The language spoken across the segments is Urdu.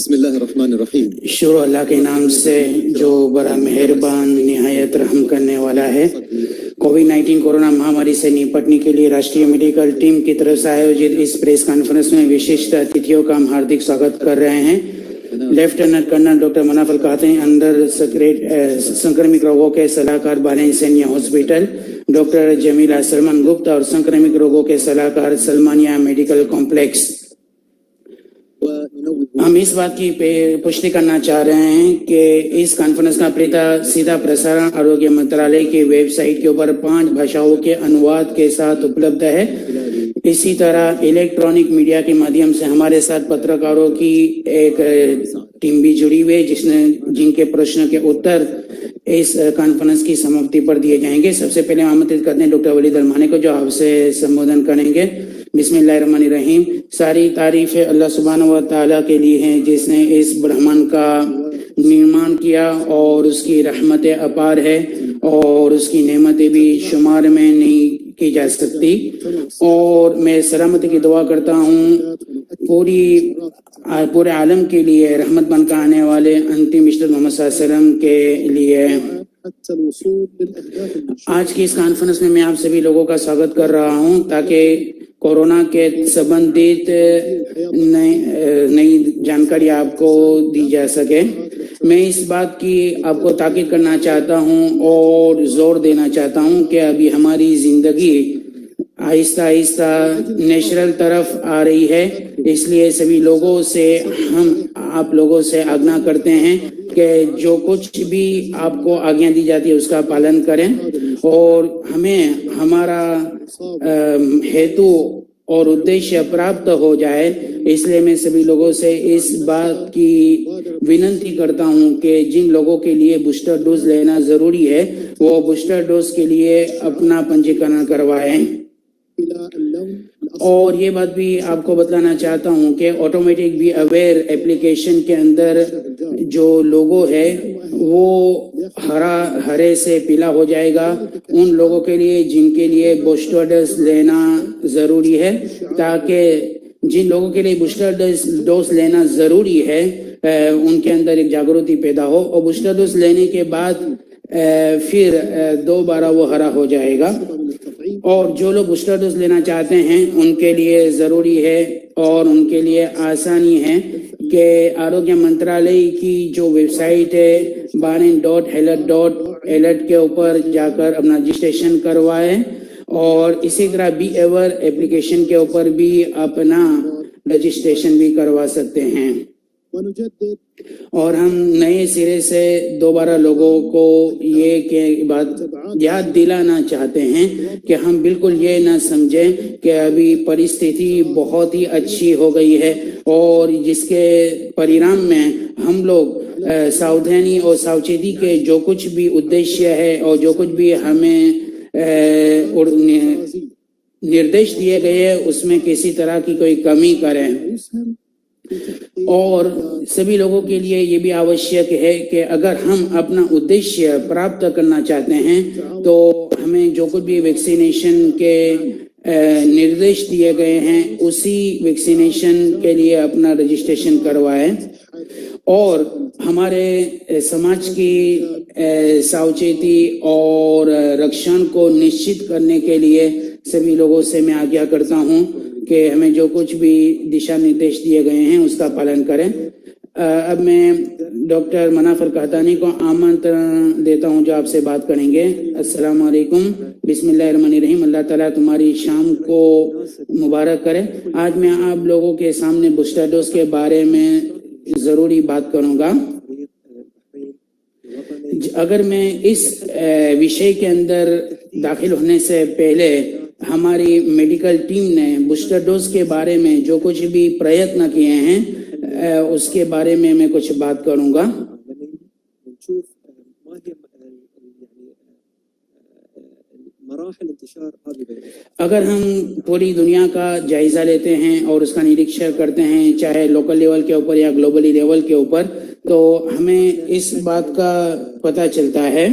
بسم اللہ الرحمن الرحیم۔ شروع اللہ کے نام سے جو بڑا مہربان نہایت رحم کرنے والا ہے۔ کووڈ-19 کورونا مہاماری سے نپٹنے کے لیے راشٹریہ میڈیکل ٹیم کی طرف سے آیوجت اس پریس کانفرنس میں وششٹ اتھیوں کا ہم ہاردک سواگت کر رہے ہیں۔ لیفٹیننٹ کرنل ڈاکٹر مناف القحطانی انڈر سنکرمک روگوں کے صلاحکار بالین سینیا ہاسپٹل، ڈاکٹر جمیلہ سلمان گپتا اور سنکرمک روگوں کے صلاحکار سلمانیہ میڈیکل کمپلیکس۔ ہم اس بات کی پشٹی کرنا چاہ رہے ہیں کہ اس کانفرنس کا سیدھا پرسارن آروگیہ منترالیہ کی ویب سائٹ کے اوپر 5 بھاشاؤں کے انواد کے ساتھ اپلبدھ ہے۔ اسی طرح الیکٹرانک میڈیا کے مادھیم سے ہمارے ساتھ پترکاروں کی ایک ٹیم بھی جڑی ہوئی ہے جن کے پرشن کے اتر اس کانفرنس کی سماپتی پر دیے جائیں گے۔ سب سے پہلے آمنترت کرتے ہیں ڈاکٹر ولید المانی کو جو آپ سے سمبودھن کریں گے۔ بسم اللہ الرحمن الرحیم۔ ساری تعریف اللہ سبحانہ و تعالیٰ کے لیے ہیں جس نے اس برہمن کا نرمان کیا اور اس کی رحمت اپار ہے اور اس کی نعمتیں بھی شمار میں نہیں کی جا سکتی، اور میں سلامتی کی دعا کرتا ہوں پورے عالم کے لیے رحمت بن کر آنے والے انتم اشتر محمد صلی اللہ علیہ وسلم کے لیے۔ آج کی اس کانفرنس میں آپ سبھی لوگوں کا سواگت کر رہا ہوں تاکہ کورونا کے سبندھت نئی جانکاری آپ کو دی جا سکے۔ میں اس بات کی آپ کو تاکید کرنا چاہتا ہوں اور زور دینا چاہتا ہوں کہ ابھی ہماری زندگی آہستہ آہستہ نیچرل طرف آ رہی ہے، اس لیے سبھی لوگوں سے ہم آپ لوگوں سے آگاہ کرتے ہیں کہ جو کچھ بھی آپ کو آگیاں دی جاتی ہے اس کا پالن کریں اور ہمیں ہمارا ہیتو اور ادیشیہ پراپت ہو جائے۔ اس لیے میں سبھی لوگوں سے اس بات کی وننتی کرتا ہوں کہ جن لوگوں کے لیے بوسٹر ڈوز لینا ضروری ہے وہ بوسٹر ڈوز کے لیے اپنا پنجیکرن کروائیں۔ اور یہ بات بھی آپ کو بتلانا چاہتا ہوں کہ آٹومیٹک بی اویئر ایپلیکیشن کے اندر جو لوگو ہے وہ ہرے سے پیلا ہو جائے گا ان لوگوں کے لیے جن کے لیے بوسٹر ڈوز لینا ضروری ہے، تاکہ جن لوگوں کے لیے بوسٹر ڈوز لینا ضروری ہے ان کے اندر ایک جاگرتی پیدا ہو اور بوسٹر ڈوز لینے کے بعد پھر دوبارہ وہ ہرا ہو جائے گا۔ اور جو لوگ بوسٹر ڈوز لینا چاہتے ہیں ان کے لیے ضروری ہے اور ان کے لیے آسانی ہے کہ آروگیہ منترالیہ کی جو ویب سائٹ ہے baren.health.alert کے اوپر جا کر اپنا رجسٹریشن کروائے اور اسی طرح بی ایور ایپلیکیشن کے اوپر بھی اپنا رجسٹریشن بھی کروا سکتے ہیں۔ اور ہم نئے سرے سے دوبارہ لوگوں کو یہ بات یاد دلانا چاہتے ہیں کہ ہم بالکل یہ نہ سمجھیں کہ ابھی پریستھتی بہت ہی اچھی ہو گئی ہے اور جس کے پریرام میں ہم لوگ ساودھانی اور ساوچیتی کے جو کچھ بھی ادیشیہ ہے اور جو کچھ بھی ہمیں نردیش دیے گئے ہیں اس میں کسی طرح کی کوئی کمی کریں۔ اور سبھی لوگوں کے لیے یہ بھی آوشیک ہے کہ اگر ہم اپنا ادیشیہ پراپت کرنا چاہتے ہیں تو ہمیں جو کچھ بھی ویکسینیشن کے نردیش دیے گئے ہیں اسی ویکسینیشن کے لیے اپنا رجسٹریشن کروائیں اور ہمارے سماج کی ساوچیتی اور رکشن کو نشچت کرنے کے لیے سبھی لوگوں سے میں آگاہ کرتا ہوں کہ ہمیں جو کچھ بھی دشا نردیش دیے گئے ہیں اس کا پالن کریں۔ اب میں ڈاکٹر مناف القحطانی کو آمنترن دیتا ہوں جو آپ سے بات کریں گے۔ السلام علیکم، بسم اللہ الرحمن الرحیم۔ اللہ تعالیٰ تمہاری شام کو مبارک کرے۔ آج میں آپ لوگوں کے سامنے بوسٹر ڈوز کے بارے میں ضروری بات کروں گا۔ اگر میں اس وشے کے اندر داخل ہونے سے پہلے ہماری میڈیکل ٹیم نے بوسٹر ڈوز کے بارے میں جو کچھ بھی پریتن کیے ہیں اس کے بارے میں کچھ بات کروں گا۔ اگر ہم پوری دنیا کا جائزہ لیتے ہیں اور اس کا نریکشن کرتے ہیں چاہے لوکل لیول کے اوپر یا گلوبلی لیول کے اوپر، تو ہمیں اس بات کا پتہ چلتا ہے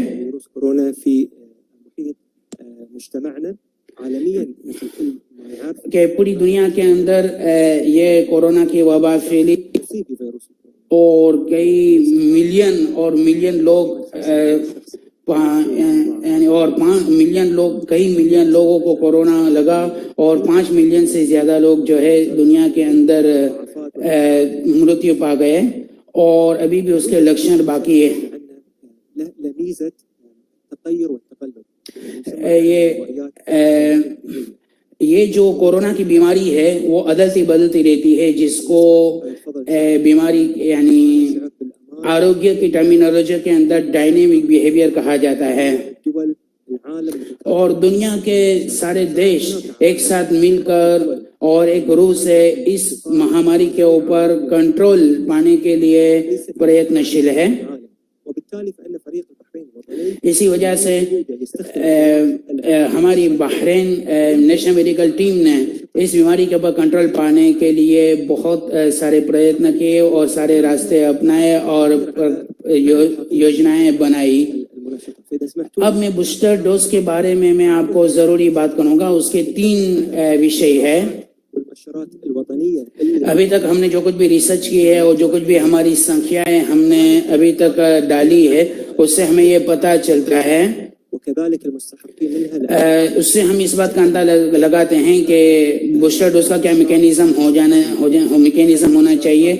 کہ پوری دنیا کے اندر یہ کورونا کی وبا پھیلی اور کئی ملین لوگ یعنی اور 5 ملین لوگ کئی ملین لوگوں کو کورونا لگا اور 5 ملین سے زیادہ لوگ جو ہے دنیا کے اندر مرتیو پا گئے اور ابھی بھی اس کے لکشن باقی ہے. لميزة التغير والتقلب. یہ جو کورونا کی بیماری ہے وہ عدلتی بدلتی رہتی ہے, جس کو بیماری یعنی آروگیہ کی ٹرمینالوجی کے اندر ڈائنامک بیہیویئر کہا جاتا ہے. اور دنیا کے سارے دیش ایک ساتھ مل کر اور ایک روح سے اس مہاماری کے اوپر کنٹرول پانے کے لیے پریتنشیل ہے. اسی وجہ سے ہماری بحرین نیشنل میڈیکل ٹیم نے اس بیماری کے اوپر کنٹرول پانے کے لیے بہت سارے پریتن کیے اور سارے راستے اپنائے اور یوجنائیں بنائی. اب میں بوسٹر ڈوز کے بارے میں آپ کو ضروری بات کروں گا. اس کے 3 وشے ہے. ابھی تک ہم نے جو کچھ بھی ریسرچ کی ہے اور جو کچھ بھی ہماری سنکھیاں ہم نے ابھی تک ڈالی ہے اس سے ہمیں یہ پتہ چلتا ہے, اس سے ہم اس بات کا اندازہ لگاتے ہیں کہ بوسٹر ڈوز کا کیا میکینزم میکینزم ہونا چاہیے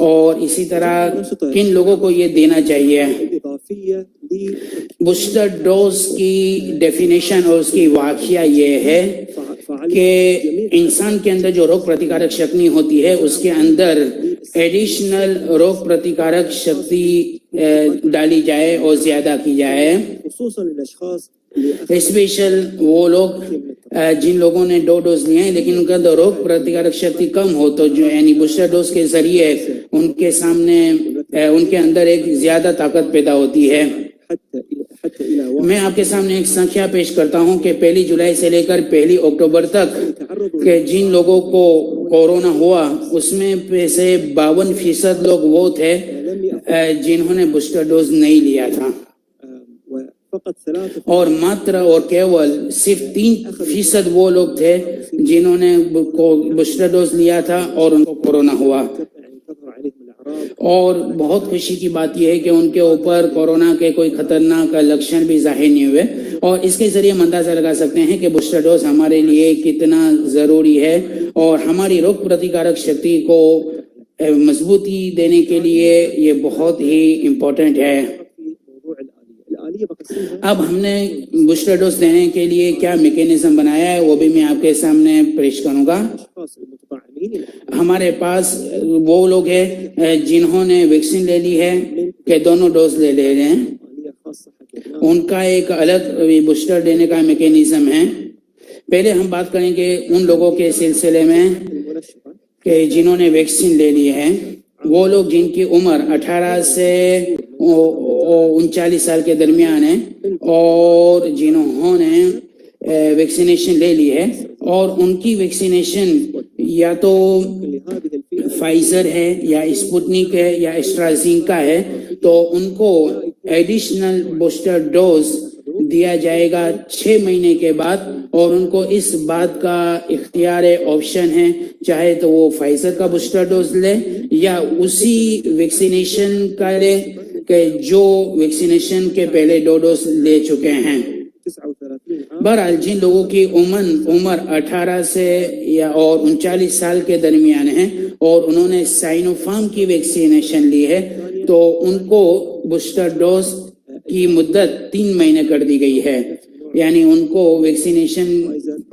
اور اسی طرح کن لوگوں کو یہ دینا چاہیے. بوسٹر ڈوز کی ڈیفینیشن اور اس کی واقعہ یہ ہے کہ انسان کے اندر جو روگ پرتیکارک شکتی ہوتی ہے اس کے اندر ایڈیشنل روگ پرتیکارک شکتی ڈالی جائے اور زیادہ کی جائے. اسپیشل وہ لوگ جن لوگوں نے 2 ڈوز لیے ہیں لیکن ان کا روگ پرتیکارک شکتی کم ہو تو جو یعنی بوسٹر ڈوز کے ذریعے ان کے سامنے ان کے اندر ایک زیادہ طاقت پیدا ہوتی ہے. میں آپ کے سامنے ایک سنکھیا پیش کرتا ہوں کہ 1 جولائی سے لے کر 1 اکتوبر تک کہ جن لوگوں کو کورونا ہوا اس میں سے 52% لوگ وہ تھے جنہوں نے بوسٹر ڈوز نہیں لیا تھا اور ماتر اور کیول صرف 3% وہ لوگ تھے جنہوں نے بوسٹر ڈوز لیا تھا اور ان کو کورونا ہوا. اور بہت خوشی کی بات یہ ہے کہ ان کے اوپر کورونا کے کوئی خطرناک لکشن بھی ظاہر نہیں ہوئے اور اس کے ذریعے ہم اندازہ لگا سکتے ہیں کہ بوسٹر ڈوز ہمارے لیے کتنا ضروری ہے اور ہماری روگ پرتیکارک شکتی کو مضبوطی دینے کے لیے یہ بہت ہی امپورٹنٹ ہے. اب ہم نے بوسٹر ڈوز دینے کے لیے کیا میکینزم بنایا ہے وہ بھی میں آپ کے سامنے پیش کروں گا. ہمارے پاس وہ لوگ ہیں جنہوں نے ویکسین لے لی ہے کہ دونوں ڈوز لے رہے ہیں, ان کا ایک الگ بوسٹر دینے کا میکینزم ہے. پہلے ہم بات کریں گے ان لوگوں کے سلسلے میں کہ جنہوں نے ویکسین لے لی ہے. وہ لوگ جن کی عمر 18 سے 39 سال کے درمیان ہے اور جنہوں نے ویکسینیشن لے لی ہے اور ان کی ویکسینیشن یا تو فائزر ہے یا اسپوتنک ہے یا اسٹرازینکا ہے تو ان کو ایڈیشنل بوسٹر ڈوز دیا جائے گا 6 مہینے کے بعد اور ان کو اس بات کا اختیار آپشن ہے چاہے تو وہ فائزر کا بوسٹر ڈوز لے یا اسی ویکسینیشن کا لے کہ جو ویکسینیشن کے پہلے 2 ڈوز لے چکے ہیں. بہرحال جن لوگوں کی عمر 18 سے یا اور 39 سال کے درمیان ہے اور انہوں نے سائنو فارم کی ویکسینیشن لی ہے تو ان کو بوسٹر ڈوز کی مدت 3 مہینے کر دی گئی ہے. یعنی ان کو ویکسینیشن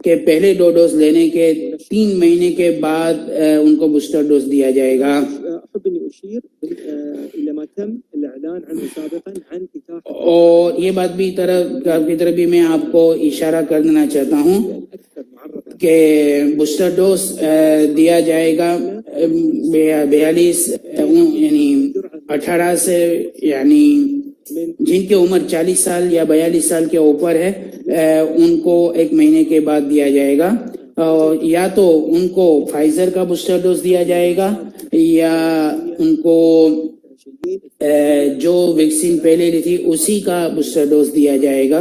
کے پہلے 2 ڈوز لینے کے 3 مہینے کے بعد ان کو بوسٹر ڈوز دیا جائے گا. اور یہ بات بھی کی طرف بھی میں آپ کو اشارہ کرنا چاہتا ہوں کہ بوسٹر ڈوز دیا جائے گا 42 یعنی 18 سے یعنی جن کی عمر 40 سال یا 42 سال کے اوپر ہے ان کو 1 مہینے کے بعد دیا جائے گا. یا تو ان کو فائزر کا بوسٹر ڈوز دیا جائے گا یا ان کو جو ویکسین پہلے لی تھی اسی کا بوسٹر ڈوز دیا جائے گا.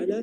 على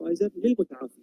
فايزر للمتعافين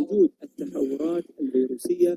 وجود التحورات الفيروسيه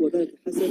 وذلك حسب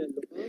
اللقاح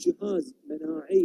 جهاز مناعي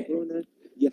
كورونا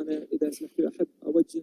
انا اذا سمحت لي احب اوجه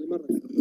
لمره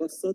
بسط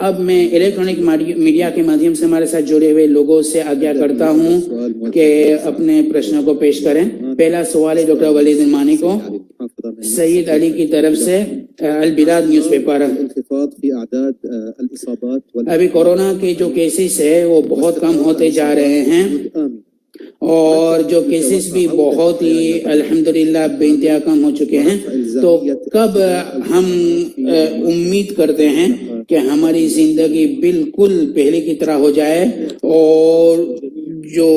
اب میں الیکٹرانک میڈیا کے مادھیم سے ہمارے ساتھ جڑے ہوئے لوگوں سے آگیا کرتا ہوں کہ اپنے پرشنوں کو پیش کریں. پہلا سوال ہے ڈاکٹر ولید المانی کو, سعید علی کی طرف سے, البلاد نیوز پیپر. انخفاض في اعداد الاصابات ابھی کورونا کے جو کیسز ہے وہ بہت کم ہوتے جا رہے ہیں, اور جو کیسز بھی بہت ہی الحمدللہ بے انتہا کم ہو چکے ہیں. تو کب ہم امید کرتے ہیں کہ ہماری زندگی بالکل پہلے کی طرح ہو جائے, اور جو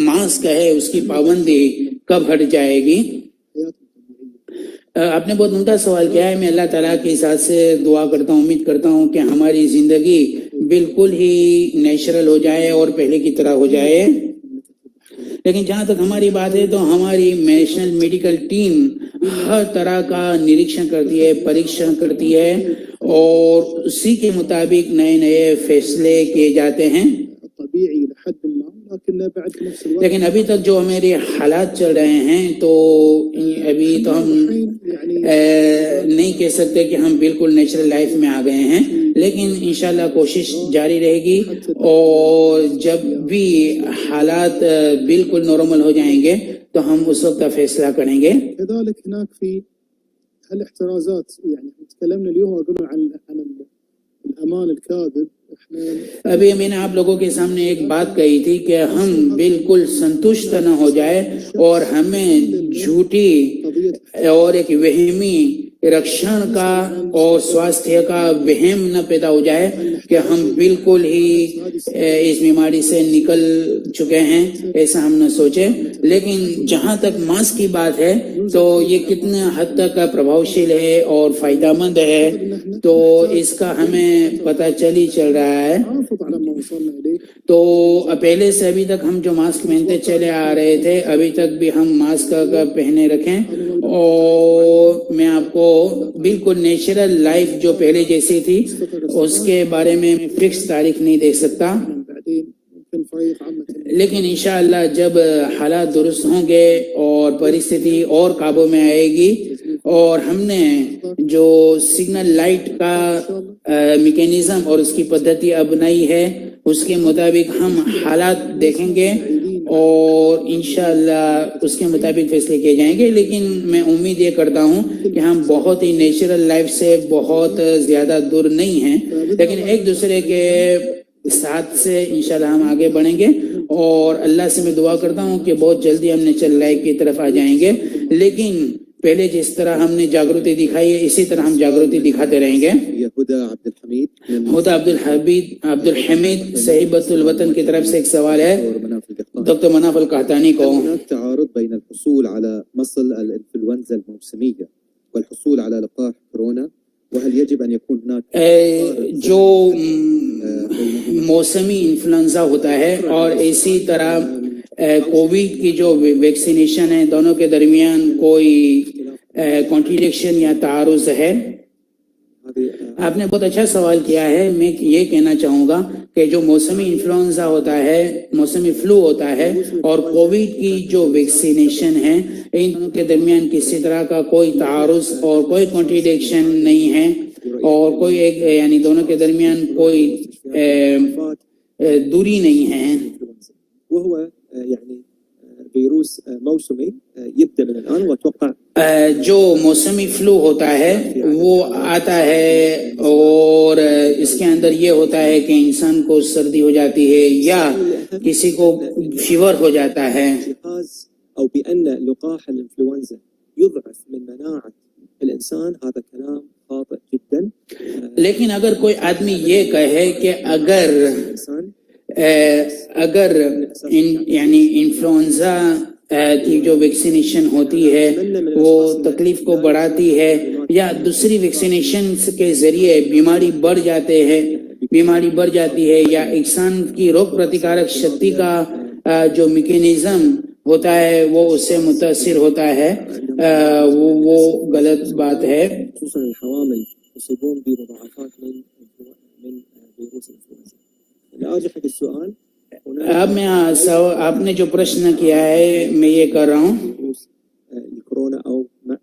ماسک ہے اس کی پابندی کب ہٹ جائے گی؟ آپ نے بہت عمدہ سوال کیا ہے. میں اللہ تعالیٰ کی ذات سے دعا کرتا ہوں, امید کرتا ہوں کہ ہماری زندگی بالکل ہی نیچرل ہو جائے اور پہلے کی طرح ہو جائے. لیکن جہاں تک ہماری بات ہے تو ہماری نیشنل میڈیکل ٹیم ہر طرح کا نریکشن کرتی ہے, پریکشن کرتی ہے, اور اسی کے مطابق نئے نئے فیصلے کیے جاتے ہیں. طبيعي لحد ما لكن بعد في نفس الوقت لیکن ابھی تک جو ہمارے حالات چل رہے ہیں تو ابھی تو ہم نہیں کہہ سکتے کہ ہم بالکل نیچرل لائف میں آ گئے ہیں, لیکن انشاءاللہ کوشش جاری رہے گی, اور جب بھی حالات بالکل نارمل ہو جائیں گے تو ہم اس وقت کا فیصلہ کریں گے. كذلك هناك في الاحترازات يعني تكلمنا اليوم وقلنا عن الامان الكاذب. ابھی میں نے آپ لوگوں کے سامنے ایک بات کہی تھی کہ ہم بالکل سنتشٹ نہ ہو جائے اور ہمیں جھوٹی اور ایک وہمی رکشن کا اور سواستھ کا وہم نہ پیدا ہو جائے کہ ہم بالکل ہی اس بیماری سے نکل چکے ہیں, ایسا ہم نہ سوچے. لیکن جہاں تک ماسک کی بات ہے تو یہ کتنے حد تک پربھاوشیل ہے اور فائدہ مند ہے, تو اس کا ہمیں پتہ چل رہا ہے. تو پہلے سے ابھی تک ہم جو ماسک پہنتے چلے آ رہے تھے, ابھی تک بھی ہم ماسک کا پہنے رکھیں, اور میں آپ کو بالکل نیچرل لائف جو پہلے جیسی تھی اس کے بارے میں فکس تاریخ نہیں دے سکتا, لیکن انشاءاللہ جب حالات درست ہوں گے اور پریستھتی اور قابو میں آئے گی, اور ہم نے جو سگنل لائٹ کا میکینزم اور اس کی پدھتی اپنائی ہے اس کے مطابق ہم حالات دیکھیں گے اور انشاءاللہ اس کے مطابق فیصلے کیے جائیں گے. لیکن میں امید یہ کرتا ہوں کہ ہم بہت ہی نیچرل لائف سے بہت زیادہ دور نہیں ہیں, لیکن ایک دوسرے کے ساتھ سے انشاءاللہ ہم آگے بڑھیں گے, اور اللہ سے میں دعا کرتا ہوں کہ بہت جلدی ہم نیچرل لائف کی طرف آ جائیں گے. لیکن پہلے جس طرح ہم نے جاگرتی دکھائی ہے اسی طرح ہم جاگرتی دکھاتے رہیں گے. ہدا عبد الحمید صحیبۃ الوطن کی طرف سے ایک سوال ہے ڈاکٹر مناف القحطانی کو. تعارض بين الحصول على مصل الانفلونزا الموسمية والحصول على لقاح كورونا, وهل يجب ان يكون هناك جو موسمی انفلوئنزا ہوتا ہے اور اسی طرح کووڈ کی جو ویکسینیشن ہے, دونوں کے درمیان کوئی کانٹریڈکشن یا تعارض ہے؟ آپ نے بہت اچھا سوال کیا ہے. میں یہ کہنا چاہوں گا کہ جو موسمی انفلوئنزا ہوتا ہے, موسمی فلو ہوتا ہے, اور کووڈ کی جو ویکسینیشن ہے, ان دونوں کے درمیان کسی طرح کا کوئی تعارض اور کوئی کانٹریڈکشن نہیں ہے, اور کوئی ایک یعنی دونوں کے درمیان کوئی دوری نہیں ہے. وهو يعني فيروس موسمي يبدأ من الآن وأتوقع جو موسمی فلو ہوتا ہے وہ آتا ہے, اور اس کے اندر یہ ہوتا ہے کہ انسان کو سردی ہو جاتی ہے یا کسی کو فیور ہو جاتا ہے. أو بأن لقاح الإنفلونزا يضعف من مناعة الإنسان, هذا كلام خاطئ جدا. لیکن اگر کوئی آدمی یہ کہے کہ اگر یعنی انفلوئنزا کی جو ویکسینیشن ہوتی ہے وہ تکلیف کو بڑھاتی ہے, یا دوسری ویکسینیشن کے ذریعے بیماری بڑھ جاتی ہے, یا انسان کی روگ پرتکارک شکتی کا جو میکینزم ہوتا ہے وہ اس سے متاثر ہوتا ہے, وہ غلط بات ہے. خصوصا الحوامل يصيبون بمضاعفات من فيروس الانفلونزا. ارجع حق السؤال. اب میں آپ نے جو پرشن کیا ہے میں یہ کر رہا ہوں. كورونا أو مع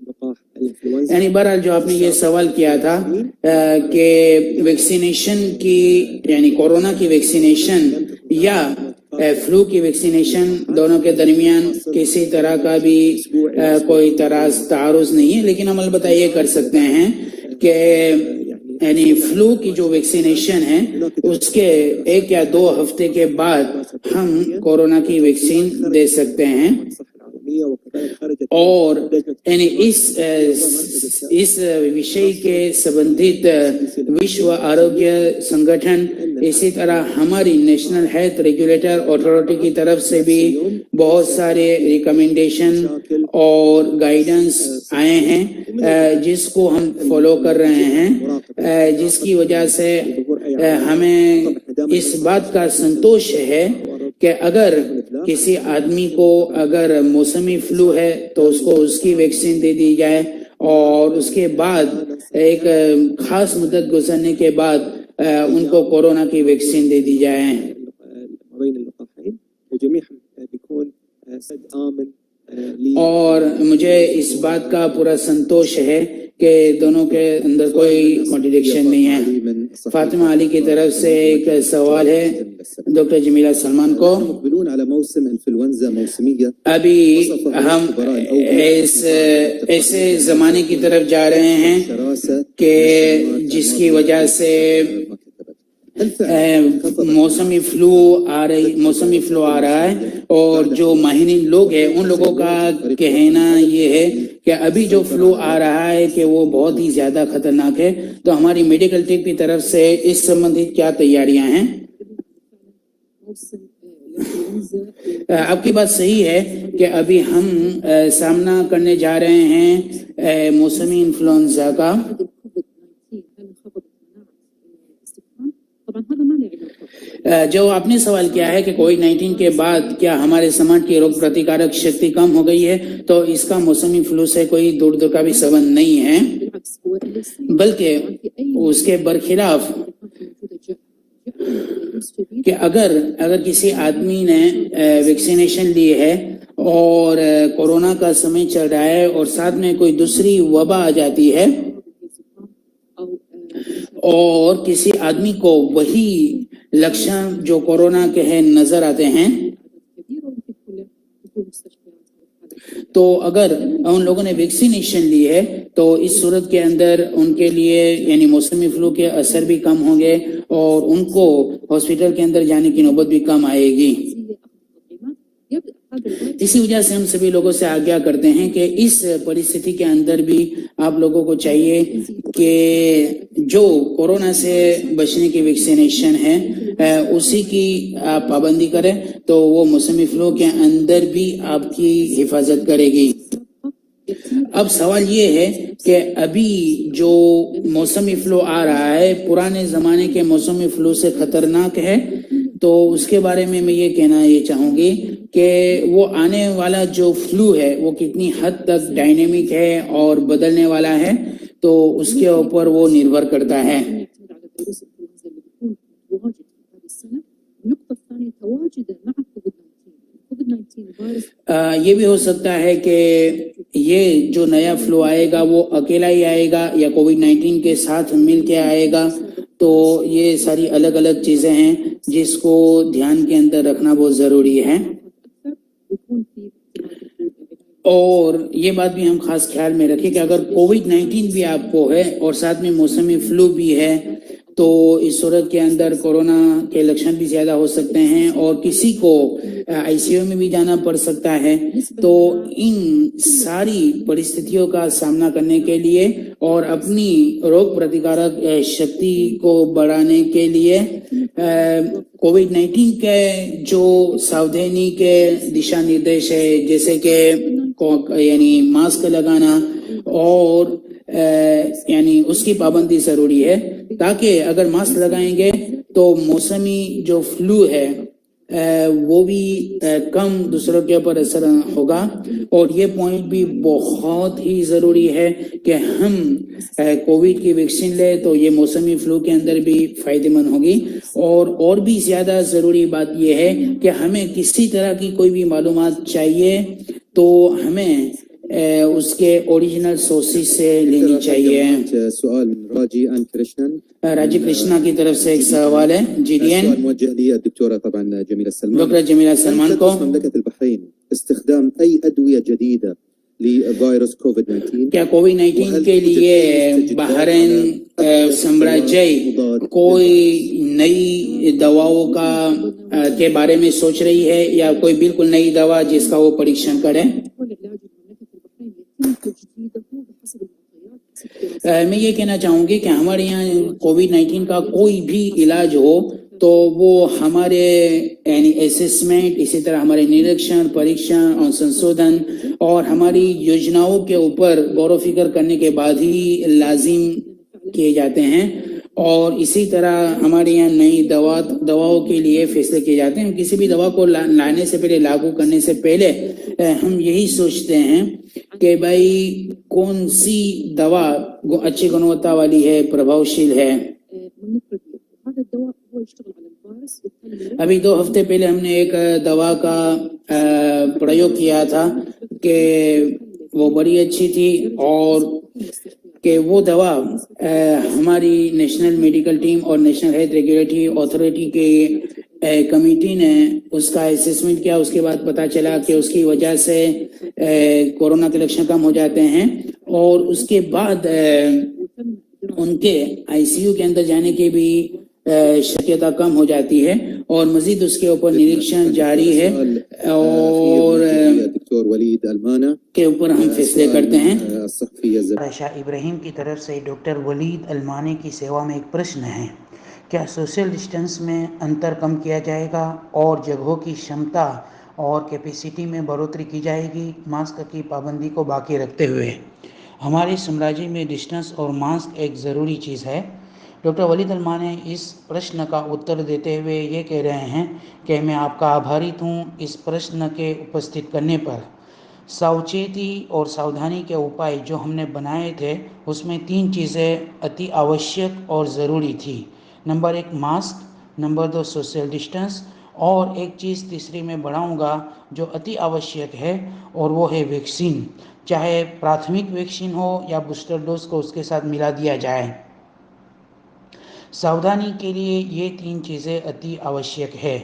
لقاح الإنفلونزا. یعنی بہرحال جو آپ نے یہ سوال کیا تھا کہ ویکسینیشن کی یعنی کورونا کی ویکسینیشن یا فلو کی ویکسینیشن دونوں کے درمیان کسی طرح کا بھی کوئی تعارض نہیں ہے، لیکن ہم البتہ یہ کر سکتے ہیں کہ یعنی فلو کی جو ویکسینیشن ہے اس کے 1 یا 2 ہفتے کے بعد ہم کورونا کی ویکسین دے سکتے ہیں، اور یعنی اس وشے کے سبندھت وشو آروگیہ سنگٹھن اسی طرح ہماری نیشنل ہیلتھ ریگولیٹر اتھارٹی کی طرف سے بھی بہت سارے ریکمینڈیشن اور گائیڈنس آئے ہیں جس کو ہم فالو کر رہے ہیں، جس کی وجہ سے ہمیں اس بات کا سنتوش ہے کہ اگر کسی آدمی کو اگر موسمی فلو ہے تو اس کو اس کی ویکسین دے دی جائے، اور اس کے بعد ایک خاص مدت گزرنے کے بعد ان کو کورونا کی ویکسین دے دی جائے. اور مجھے اس بات کا پورا سنتوش ہے کہ دونوں کے اندر کوئی کانٹرڈکشن نہیں ہے. فاطمہ علی کی طرف سے ایک سوال ہے ڈاکٹر جمیلہ سلمان کو. ابھی ہم ایسے زمانے کی طرف جا رہے ہیں کہ جس کی وجہ سے موسمی فلو آ رہا ہے، اور جو ماہرین لوگ ہیں ان لوگوں کا کہنا یہ ہے کہ ابھی جو فلو آ رہا ہے کہ وہ بہت ہی زیادہ خطرناک ہے. تو ہماری میڈیکل ٹیم کی طرف سے اس سمبندھت کیا تیاریاں ہیں؟ آپ کی بات صحیح ہے کہ ابھی ہم سامنا کرنے جا رہے ہیں موسمی انفلوئنزا کا. جو آپ نے سوال کیا ہے کہ کووڈ 19 کے بعد کیا ہمارے سماج کی روگ پرتیکارک شکتی کم ہو گئی ہے، تو اس کا موسمی فلو سے کوئی دور کا بھی سبند نہیں ہے، بلکہ اس کے برخلاف کہ اگر کسی آدمی نے ویکسینیشن لی ہے اور کورونا کا سمے چل رہا ہے اور ساتھ میں کوئی دوسری وبا آ جاتی ہے اور کسی آدمی کو وہی لکشن جو کورونا کے ہیں نظر آتے ہیں، تو اگر ان لوگوں نے ویکسینیشن لی ہے تو اس صورت کے اندر ان کے لیے یعنی موسمی فلو کے اثر بھی کم ہوں گے اور ان کو ہاسپٹل کے اندر جانے کی نوبت بھی کم آئے گی. اسی وجہ سے ہم سبھی لوگوں سے آگاہ کرتے ہیں کہ اس پریستھتی کے اندر بھی آپ لوگوں کو چاہیے کہ جو کورونا سے بچنے کی ویکسینیشن ہے اسی کی آپ پابندی کریں، تو وہ موسمی فلو کے اندر بھی آپ کی حفاظت کرے گی. اب سوال یہ ہے کہ ابھی جو موسمی فلو آ رہا ہے پرانے زمانے کے موسمی فلو سے خطرناک ہے، تو اس کے بارے میں یہ کہنا چاہوں گی کہ وہ آنے والا جو فلو ہے وہ کتنی حد تک ڈائنامک ہے اور بدلنے والا ہے، تو اس کے اوپر وہ نربھر کرتا ہے. یہ بھی ہو سکتا ہے کہ یہ جو نیا فلو آئے گا وہ اکیلا ہی آئے گا یا کووڈ 19 کے ساتھ مل کے آئے گا. تو یہ ساری الگ الگ چیزیں ہیں جس کو دھیان کے اندر رکھنا بہت ضروری ہے. اور یہ بات بھی ہم خاص خیال میں رکھیں کہ اگر کووڈ 19 بھی آپ کو ہے اور ساتھ میں موسمی فلو بھی ہے تو اس صورت کے اندر کورونا کے لکشن بھی زیادہ ہو سکتے ہیں اور کسی کو آئی سی یو میں بھی جانا پڑ سکتا ہے. تو ان ساری پرستھتیوں کا سامنا کرنے کے لیے اور اپنی روگ پرتیکارک شکتی کو بڑھانے کے لیے کووڈ 19 کے جو ساودھانی کے دشا نردیش ہے، جیسے کہ یعنی ماسک لگانا اور یعنی اس کی پابندی ضروری ہے، تاکہ اگر ماسک لگائیں گے تو موسمی جو فلو ہے وہ بھی کم دوسروں کے اوپر اثر ہوگا. اور یہ پوائنٹ بھی بہت ہی ضروری ہے کہ ہم کووڈ کی ویکسین لیں تو یہ موسمی فلو کے اندر بھی فائدہ مند ہوگی. اور بھی زیادہ ضروری بات یہ ہے کہ ہمیں کسی طرح کی کوئی بھی معلومات چاہیے تو ہمیں اس کے اوریجنل سورسز سے لینی چاہیے. سؤال من راجي آن كريشنان. راجی کرشنا کی طرف سے ایک سوال ہے. جی ڈی این السؤال موجه للدكتورة طبعا جميلة السلمان. ڈاکٹر جمیلہ سلمان کو. تدرس مملكة البحرين استخدام أي أدوية جديدة لفيروس كوفيد-19؟ کیا کووڈ 19 کے لیے بحرین سامراجیہ کوئی نئی دواؤں کا کے بارے میں سوچ رہی ہے یا کوئی بالکل نئی دوا جس کا وہ پریکشن کرے؟ میں یہ کہنا چاہوں گی کہ ہمارے یہاں کووڈ 19 کا کوئی بھی علاج ہو تو وہ ہمارے یعنی اسسمنٹ، اسی طرح ہمارے نریکشن، پریکشن اور سنشودھن اور ہماری یوجناؤں کے اوپر غور و فکر کرنے کے بعد ہی لازم کیے جاتے ہیں. اور اسی طرح ہمارے یہاں نئی دواؤں کے لیے فیصلے کیے جاتے ہیں. کسی بھی دوا کو لانے سے پہلے، لاگو کرنے سے پہلے ہم یہی سوچتے ہیں کہ بھائی کون سی دوا اچھی گنوتا والی ہے، پربھاوشیل ہے. ابھی 2 ہفتے پہلے ہم نے ایک دوا کا پریوگ کیا تھا کہ وہ بڑی اچھی تھی اور کہ وہ دوا ہماری نیشنل میڈیکل ٹیم اور نیشنل ہیلتھ ریگولیٹری اتھارٹی کے کمیٹی نے اس کا اسسمنٹ کیا. اس کے بعد پتا چلا کہ اس کی وجہ سے کورونا کے لکشن کم ہو جاتے ہیں اور اس کے بعد ان کے آئی سی یو کے اندر جانے کی بھی شکیتا کم ہو جاتی ہے اور مزید اس کے اوپر نریکشن جاری ہے اور دکتور ولید المانا کے اوپر ہم فیصلے کرتے ہیں. شاہ ابراہیم کی طرف سے ڈاکٹر ولید المانی کی سیوا میں ایک پرشن ہے. کیا سوشل ڈسٹینس میں انتر کم کیا جائے گا اور جگہوں کی شمتا اور کیپیسٹی میں بڑھوتری کی جائے گی ماسک کی پابندی کو باقی رکھتے ہوئے؟ ہماری سمراجی میں ڈسٹینس اور ماسک ایک ضروری چیز ہے. ڈاکٹر ولید المانی اس پرشن کا اتر دیتے ہوئے یہ کہہ رہے ہیں کہ میں آپ کا آبھاری ہوں اس پرشن کے اپستھت کرنے پر. ساوچیتی اور ساودھانی کے اپائے جو ہم نے بنائے تھے اس میں 3 چیزیں اتی آوشیک اور ضروری تھی. Number 1 mask, number 2 social distance اور ایک چیز تیسری میں بڑھاؤں گا جو اتی آوشیک ہے اور وہ ہے ویکسین، چاہے پراتھمک ویکسین ہو یا بوسٹر ڈوز کو اس کے ساتھ ملا دیا جائے. ساودھانی کے لیے یہ 3 چیزیں اتی آوشیک ہے.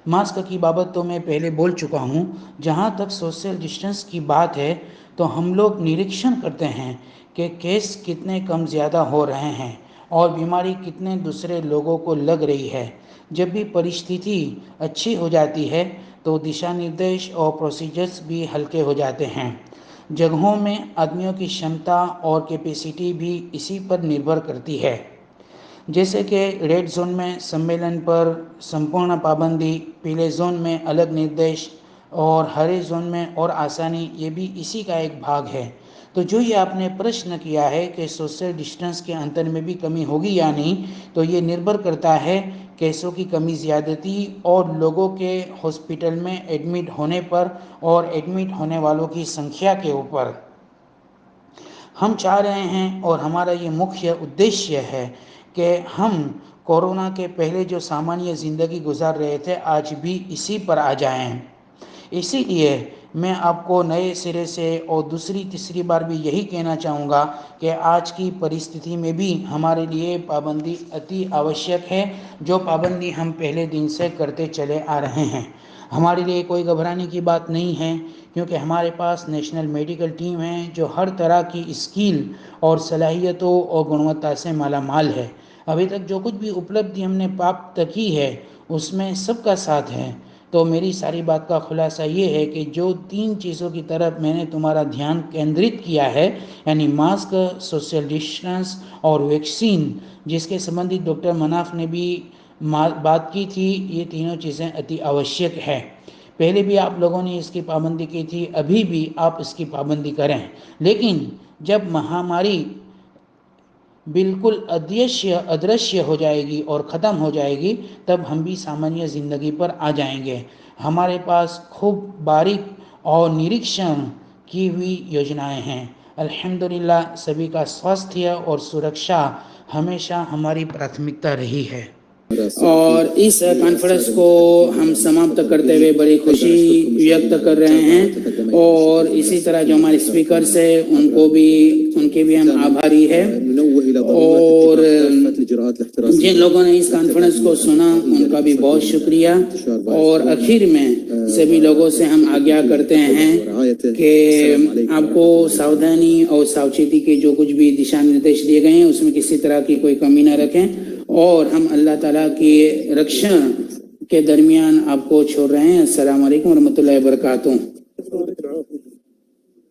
ماسک کی بابت تو میں پہلے بول چکا ہوں. جہاں تک سوشل ڈسٹینس کی بات ہے تو ہم لوگ نریکشن کرتے ہیں کہ کیس کتنے کم زیادہ ہو رہے ہیں اور بیماری کتنے دوسرے لوگوں کو لگ رہی ہے. جب بھی پرستھتی اچھی ہو جاتی ہے تو دشا نردیش اور پروسیجرز بھی ہلکے ہو جاتے ہیں. جگہوں میں آدمیوں کی شمتا اور کیپیسٹی بھی اسی پر نربھر کرتی ہے. جیسے کہ ریڈ زون میں سمیلن پر سمپورن پابندی، پیلے زون میں الگ نردیش اور ہرے زون میں اور آسانی، یہ بھی اسی کا ایک بھاگ ہے. تو جو یہ آپ نے پرشن کیا ہے کہ سوشل ڈسٹینس کے انتر میں بھی کمی ہوگی یا نہیں، تو یہ نربھر کرتا ہے کیسوں کی کمی زیادتی اور لوگوں کے ہاسپٹل میں ایڈمٹ ہونے پر اور ایڈمٹ ہونے والوں کی سنکھیا کے اوپر. ہم چاہ رہے ہیں اور ہمارا یہ مکھیہ ادیشیہ ہے کہ ہم کورونا کے پہلے جو سامانیہ زندگی گزار رہے تھے آج بھی اسی پر آ جائیں. اسی لیے میں آپ کو نئے سرے سے اور دوسری تیسری بار بھی یہی کہنا چاہوں گا کہ آج کی پرستھتی میں بھی ہمارے لیے پابندی اتی آوشیک ہے، جو پابندی ہم پہلے دن سے کرتے چلے آ رہے ہیں. ہمارے لیے کوئی گھبرانے کی بات نہیں ہے کیونکہ ہمارے پاس نیشنل میڈیکل ٹیم ہے جو ہر طرح کی اسکل اور صلاحیتوں اور گنوتا سے مالا مال ہے. ابھی تک جو کچھ بھی اپلبدھی ہم نے پراپت کی ہے اس میں سب کا ساتھ ہے. تو میری ساری بات کا خلاصہ یہ ہے کہ جو 3 چیزوں کی طرف میں نے تمہارا دھیان کیندرت کیا ہے یعنی ماسک، سوشل ڈسٹینس اور ویکسین، جس کے سبندھی ڈاکٹر مناف نے بھی بات کی تھی، یہ تینوں چیزیں اتی آوشیک ہے. پہلے بھی آپ لوگوں نے اس کی پابندی کی تھی، ابھی بھی آپ اس کی پابندی کریں. لیکن جب مہاماری بالکل ادرشیہ ہو جائے گی اور ختم ہو جائے گی تب ہم بھی سامانیہ زندگی پر آ جائیں گے. ہمارے پاس خوب باریک اور نریکشن کی ہوئی یوجنائیں ہیں. الحمدللہ سبھی کا سواستھ اور سرکشا ہمیشہ ہماری پراتھمکتا رہی ہے. اور اس کانفرنس کو ہم سماپت کرتے ہوئے بڑی خوشی ویکت کر رہے ہیں، اور اسی طرح جو ہمارے اسپیکرز ہیں ان کے بھی ہم آبھاری ہیں، اور جن لوگوں نے اس کانفرنس کو سنا ان کا بھی بہت شکریہ، اور آخر میں سبھی لوگوں سے ہم آگیا کرتے ہیں کہ آپ کو ساودھانی اور ساوچیتی کے جو کچھ بھی دشا نردیش دیے گئے ہیں اس میں کسی طرح کی کوئی کمی نہ رکھیں، اور ہم اللہ تعالیٰ کی رکشا کے درمیان آپ کو چھوڑ رہے ہیں۔ السلام علیکم ورحمۃ اللہ وبرکاتہ۔